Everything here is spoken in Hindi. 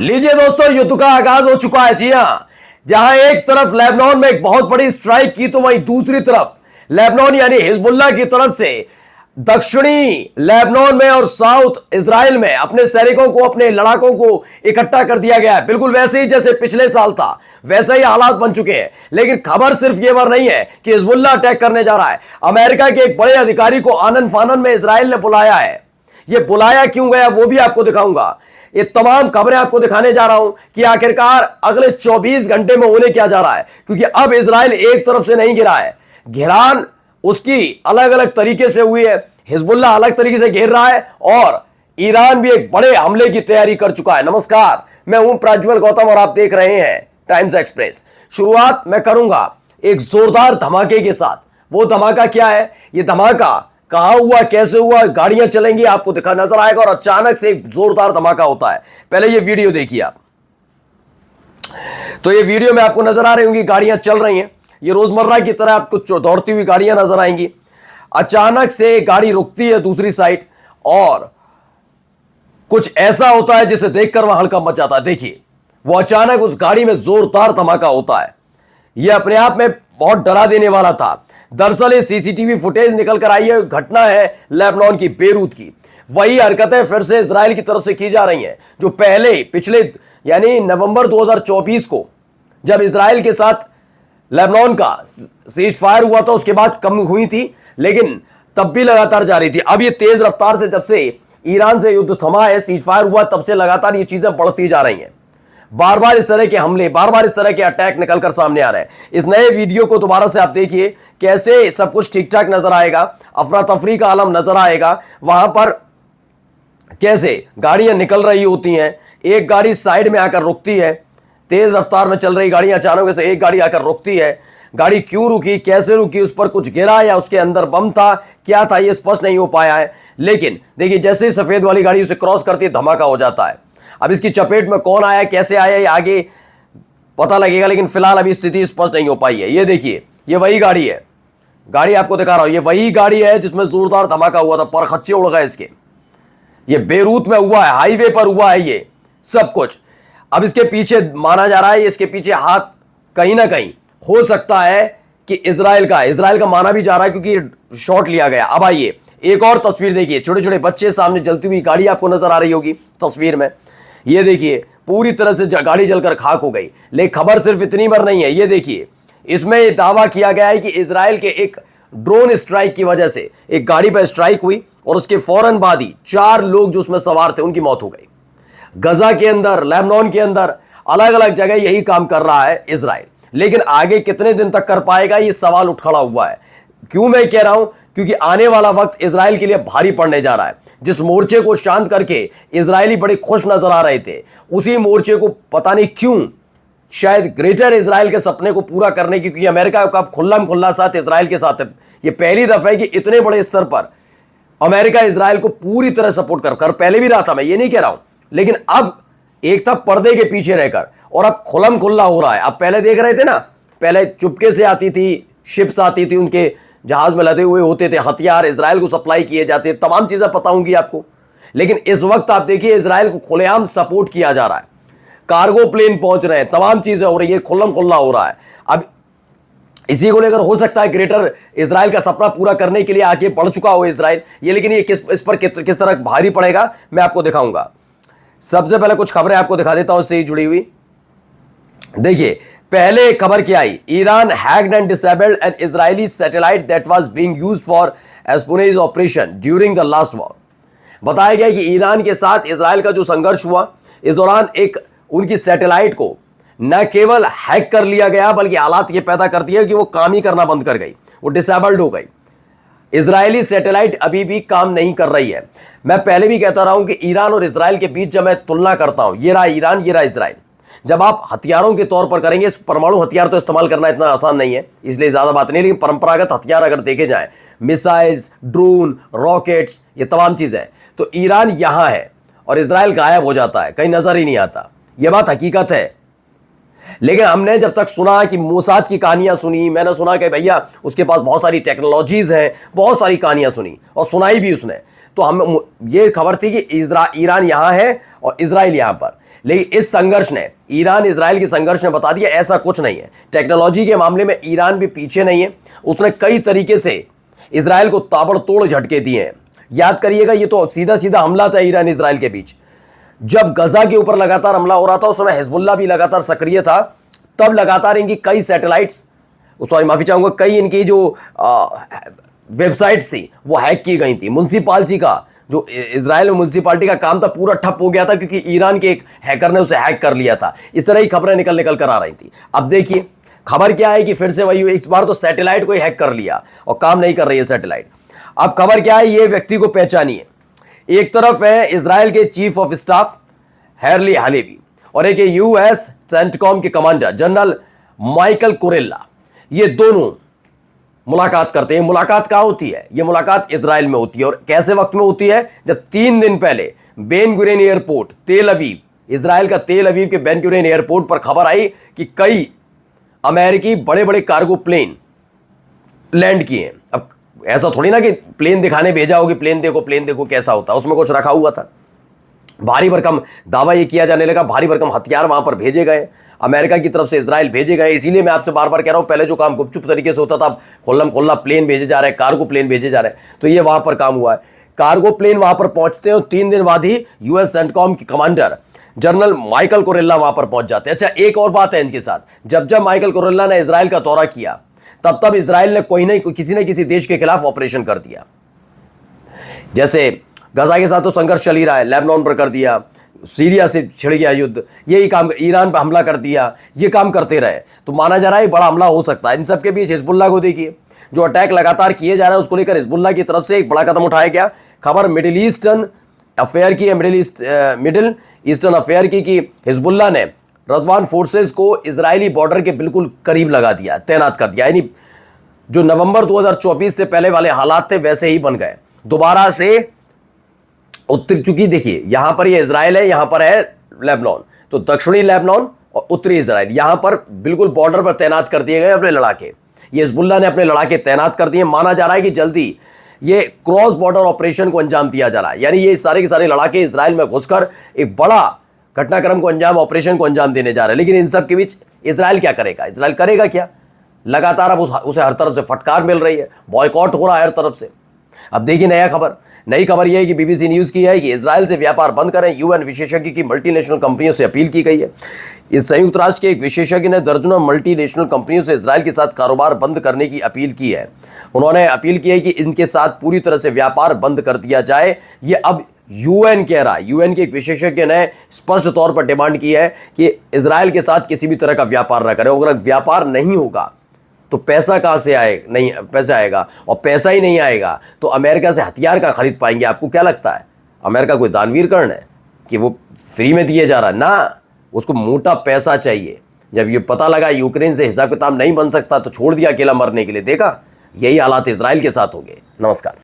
लीजिए दोस्तों, युद्ध का आगाज हो चुका है। जी हां, जहां एक तरफ लेबनान में एक बहुत बड़ी स्ट्राइक की, तो वहीं दूसरी तरफ लेबनान यानी हिजबुल्लाह की तरफ से दक्षिणी लेबनान में और साउथ इजराइल में अपने सैनिकों को, अपने लड़ाकों को इकट्ठा कर दिया गया है। बिल्कुल वैसे ही जैसे पिछले साल था, वैसे ही हालात बन चुके हैं। लेकिन खबर सिर्फ ये बार नहीं है कि हिजबुल्लाह अटैक करने जा रहा है। अमेरिका के एक बड़े अधिकारी को आनन फानन में इजराइल ने बुलाया है। ये बुलाया क्यों गया वो भी आपको दिखाऊंगा। ये तमाम खबरें आपको दिखाने जा रहा हूं कि आखिरकार अगले 24 घंटे में होने क्या जा रहा है। क्योंकि अब इजराइल एक तरफ से नहीं गिरा है, घेरान उसकी अलग अलग तरीके से हुई है। हिजबुल्लाह अलग तरीके से घेर रहा है और ईरान भी एक बड़े हमले की तैयारी कर चुका है। नमस्कार, मैं हूं प्रज्वल गौतम और आप देख रहे हैं टाइम्स एक्सप्रेस। शुरुआत मैं करूंगा एक जोरदार धमाके के साथ। वो धमाका क्या है, ये धमाका कहां हुआ, कैसे हुआ, गाड़ियां चलेंगी, आपको दिखा नजर आएगा और अचानक से एक जोरदार धमाका होता है। पहले ये वीडियो देखिए आप। तो ये वीडियो में आपको नजर आ रही होंगी गाड़ियां चल रही हैं। ये रोजमर्रा की तरह आपको दौड़ती हुई गाड़ियां नजर आएंगी। अचानक से गाड़ी रुकती है दूसरी साइड और कुछ ऐसा होता है जिसे देखकर वहां हल्का मच जाता है। देखिए, वो अचानक उस गाड़ी में जोरदार धमाका होता है। यह अपने आप में बहुत डरा देने वाला था। दरअसल ये सीसीटीवी फुटेज निकल कर आई है। घटना है लेबनान की, बेरूत की। वही हरकतें फिर से इजराइल की तरफ से की जा रही हैं जो पिछले यानी नवंबर 2024 को जब इजराइल के साथ लेबनान का सीज फायर हुआ था, उसके बाद कम हुई थी, लेकिन तब भी लगातार जारी थी। अब ये तेज रफ्तार से, जब से ईरान से युद्ध थमा है, सीज फायर हुआ, तब से लगातार ये चीजें बढ़ती जा रही हैं। बार बार इस तरह के हमले, बार बार इस तरह के अटैक निकलकर सामने आ रहे हैं। इस नए वीडियो को दोबारा से आप देखिए, कैसे सब कुछ ठीक ठाक नजर आएगा, अफरा तफरी का आलम नजर आएगा। वहां पर कैसे गाड़ियां निकल रही होती हैं, एक गाड़ी साइड में आकर रुकती है, तेज रफ्तार में चल रही गाड़ी अचानक से एक गाड़ी आकर रुकती है। गाड़ी क्यों रुकी, कैसे रुकी, उस पर कुछ गिरा या उसके अंदर बम था, क्या था, यह स्पष्ट नहीं हो पाया है। लेकिन देखिए, जैसे ही सफेद वाली गाड़ी उसे क्रॉस करती है, धमाका हो जाता है। अब इसकी चपेट में कौन आया, कैसे आया, ये आगे पता लगेगा, लेकिन फिलहाल अभी स्थिति स्पष्ट नहीं हो पाई है। ये देखिए, ये वही गाड़ी है, गाड़ी आपको दिखा रहा हूं, ये वही गाड़ी है जिसमें जोरदार धमाका हुआ था, परखच्चे उड़ गए इसके। ये बेरूत में हुआ है, हाईवे पर हुआ है ये सब कुछ। अब इसके पीछे माना जा रहा है, इसके पीछे हाथ कहीं ना कहीं हो सकता है कि इजराइल का माना भी जा रहा है, क्योंकि शॉट लिया गया। अब आइए एक और तस्वीर देखिए, छोटे छोटे बच्चे सामने जलती हुई गाड़ी आपको नजर आ रही होगी तस्वीर में। ये देखिए, पूरी तरह से गाड़ी जलकर खाक हो गई। लेकिन खबर सिर्फ इतनी भर नहीं है। ये देखिए, इसमें दावा किया गया है कि इजराइल के एक ड्रोन स्ट्राइक की वजह से एक गाड़ी पर स्ट्राइक हुई और उसके फौरन बाद ही 4 लोग जो उसमें सवार थे उनकी मौत हो गई। गजा के अंदर, लेबनान के अंदर अलग अलग जगह यही काम कर रहा है इजराइल। लेकिन आगे कितने दिन तक कर पाएगा, ये सवाल उठ खड़ा हुआ है। क्यों मैं कह रहा हूं, क्योंकि आने वाला वक्त इजराइल के लिए भारी पड़ने जा रहा है। जिस मोर्चे को शांत करके इजरायली बड़े खुश नजर आ रहे थे, उसी मोर्चे को पता नहीं क्यों, शायद ग्रेटर इजराइल के सपने को पूरा करने की, क्योंकि अमेरिका का खुल्ला साथ इजराइल के साथ है। यह पहली दफा है कि इतने बड़े स्तर पर अमेरिका इजराइल को पूरी तरह सपोर्ट कर पहले भी रहा था, मैं ये नहीं कह रहा हूं, लेकिन अब एक था पर्दे के पीछे रहकर और अब खुल्ला हो रहा है। अब पहले देख रहे थे ना, पहले चुपके से आती थी, शिप्स आती थी, उनके जहाज में लदे हुए होते थे हथियार, इजराइल को सप्लाई किए जाते, तमाम चीजें पता होंगी आपको। लेकिन इस वक्त आप देखिए, इजराइल को खुलेआम सपोर्ट किया जा रहा है, कार्गो प्लेन पहुंच रहे हैं, तमाम चीजें हो रही है, खुल्ला हो रहा है। अब इसी को लेकर हो सकता है ग्रेटर इजराइल का सपना पूरा करने के लिए आगे बढ़ चुका हो इजराइल ये। लेकिन ये इस पर किस तरह भारी पड़ेगा, मैं आपको दिखाऊंगा। सबसे पहले कुछ खबरें आपको दिखा देता हूं इससे जुड़ी हुई। देखिए, पहले खबर क्या आई, Iran hacked and disabled an Israeli satellite that was being used for espionage operation during the last war. बताया गया कि ईरान के साथ इजराइल का जो संघर्ष हुआ, इस दौरान एक उनकी सैटेलाइट को न केवल हैक कर लिया गया, बल्कि हालात ये पैदा कर दिया कि वो काम ही करना बंद कर गई, वो डिसेबल्ड हो गई। इजरायली सैटेलाइट अभी भी काम नहीं कर रही है। मैं पहले भी कहता रहा हूं कि ईरान और इजराइल के बीच जब मैं तुलना करता हूं, ये रहा ईरान, ये रहा इजराइल, जब आप हथियारों के तौर पर करेंगे, परमाणु हथियार तो इस्तेमाल करना इतना आसान नहीं है, इसलिए ज्यादा बात नहीं, लेकिन परंपरागत हथियार अगर देखे जाएं, मिसाइल्स, ड्रोन, रॉकेट्स, ये तमाम चीजें, तो ईरान यहां है और इजराइल गायब हो जाता है, कहीं नजर ही नहीं आता। यह बात हकीकत है। लेकिन हमने जब तक सुना कि मोसाद की कहानियां सुनी, मैंने सुना कि भैया उसके पास बहुत सारी टेक्नोलॉजीज हैं, बहुत सारी कहानियां सुनी और सुनाई भी उसने, तो हम ये खबर थी कि ईरान यहां है और इजराइल यहां पर। लेकिन इस संघर्ष ने, ईरान इजराइल के संघर्ष ने बता दिया ऐसा कुछ नहीं है। टेक्नोलॉजी के मामले में ईरान भी पीछे नहीं है। उसने कई तरीके से इजराइल को ताबड़तोड़ झटके दिए हैं। याद करिएगा, ये तो सीधा सीधा हमला था ईरान इजराइल के बीच। जब गजा के ऊपर लगातार हमला हो रहा था, उस समय हिजबुल्लाह भी लगातार सक्रिय था। तब लगातार इनकी कई सैटेलाइट्स, सॉरी माफी चाहूंगा, कई इनकी जो वेबसाइट्स थी वो हैक की गई थी। म्युनिसिपालिटी का जो इजराइल में म्युनिसिपालिटी का काम था पूरा ठप हो गया था, क्योंकि ईरान के एक हैकर ने उसे हैक कर लिया था। इस तरह की खबरें निकल कर आ रही थी। अब देखिए खबर क्या है कि फिर से वही, इस बार तो सैटेलाइट को ही हैक कर लिया और काम नहीं कर रही है सैटेलाइट। अब खबर क्या है, ये व्यक्ति को पहचानिए। एक तरफ है इजराइल के chief of staff Harley Halevi और एक यूएस सेंटकॉम के कमांडर जनरल माइकल कुरेला। ये दोनों मुलाकात करते हैं। मुलाकात कहां होती है? ये मुलाकात इजराइल में होती है। और कैसे वक्त में होती है? जब 3 दिन पहले बेन गुरियन एयरपोर्ट तेल अवीव, इजराइल का तेल अवीव के बेन गुरियन एयरपोर्ट पर खबर आई कि कई अमेरिकी बड़े बड़े कार्गो प्लेन लैंड किए। अब ऐसा थोड़ी ना कि प्लेन दिखाने भेजा होगी, प्लेन देखो कैसा होता है, उसमें कुछ रखा हुआ था। भारी भरकम दावा यह किया जाने लगा, भारी भरकम हथियार वहां पर भेजे गए, अमेरिका की तरफ से इजराइल भेजे गए। इसीलिए मैं आपसे बार बार कह रहा हूं, पहले जो काम गुपचुप तरीके से होता था, अब खुल्लम खुल्ला प्लेन भेजे जा रहे हैं, कार्गो प्लेन भेजे जा रहे हैं। तो ये वहां पर काम हुआ है। कार्गो प्लेन वहां पर पहुंचते हैं और 3 दिन बाद ही यूएस सेंटकॉम के कमांडर जनरल माइकल कुरेला वहां पर पहुंच जाते हैं। अच्छा, एक और बात है इनके साथ, जब माइकल कुरेला ने इजराइल का दौरा किया, तब इजराइल ने किसी न किसी देश के खिलाफ ऑपरेशन कर दिया। जैसे गजा के साथ तो संघर्ष चल ही रहा है, लेबनान पर कर दिया, सीरिया से छिड़ गया युद्ध, यही काम, ईरान पर हमला कर दिया, ये काम करते रहे। तो माना जा रहा है बड़ा हमला हो सकता है। इन सब के बीच हिजबुल्लाह को देखिए, जो अटैक लगातार किए जा रहे हैं, उसको लेकर हिजबुल्लाह की तरफ से एक बड़ा कदम उठाया गया। खबर मिडिल ईस्टर्न अफेयर की है, मिडिल ईस्टर्न अफेयर की कि हिजबुल्लाह ने रज़वान फोर्सेस को इजरायली बॉर्डर के बिल्कुल करीब लगा दिया, तैनात कर दिया। यानी जो नवंबर 2024 से पहले वाले हालात थे वैसे ही बन गए दोबारा से। उत्तर, चूंकि देखिए यहां पर ये इजराइल है, यहां पर है लेबनान, तो दक्षिणी लेबनान और उत्तरी इजराइल यहां पर बिल्कुल बॉर्डर पर तैनात कर दिए गए अपने लड़ाके। ये हिजबुल्लाह ने अपने लड़ाके तैनात कर दिए। माना जा रहा है कि जल्दी ये क्रॉस बॉर्डर ऑपरेशन को अंजाम दिया जा रहा है। यानी ये सारे के सारे लड़ाके इजराइल में घुसकर एक बड़ा घटनाक्रम को अंजाम, ऑपरेशन को अंजाम देने जा रहे हैं। लेकिन इन सब के बीच इजराइल क्या करेगा? इजराइल करेगा क्या? लगातार अब उसे हर तरफ से फटकार मिल रही है, बॉयकॉट हो रहा है हर तरफ से। अब देखिए नई खबर यह है कि बीबीसी न्यूज की है कि इजराइल से व्यापार बंद करें। यूएन विशेषज्ञ की मल्टीनेशनल कंपनियों से अपील की गई है। इस संयुक्त राष्ट्र के एक विशेषज्ञ ने दर्जनों मल्टीनेशनल कंपनियों से इजराइल के साथ कारोबार बंद करने की अपील की है। उन्होंने अपील की है कि इनके साथ पूरी तरह से व्यापार बंद कर दिया जाए। ये अब यूएन कह रहा है। यूएन के एक विशेषज्ञ ने स्पष्ट तौर पर डिमांड की है कि इजराइल के साथ किसी भी तरह का व्यापार न करें। अगर व्यापार नहीं होगा तो पैसा कहां से आएगा? नहीं पैसा आएगा, और पैसा ही नहीं आएगा तो अमेरिका से हथियार कहां खरीद पाएंगे? आपको क्या लगता है अमेरिका कोई दानवीर कर्ण है कि वो फ्री में दिए जा रहा है? ना, उसको मोटा पैसा चाहिए। जब ये पता लगा यूक्रेन से हिसाब किताब नहीं बन सकता तो छोड़ दिया अकेला मरने के लिए। देखा, यही हालात इजराइल के साथ होंगे। नमस्कार।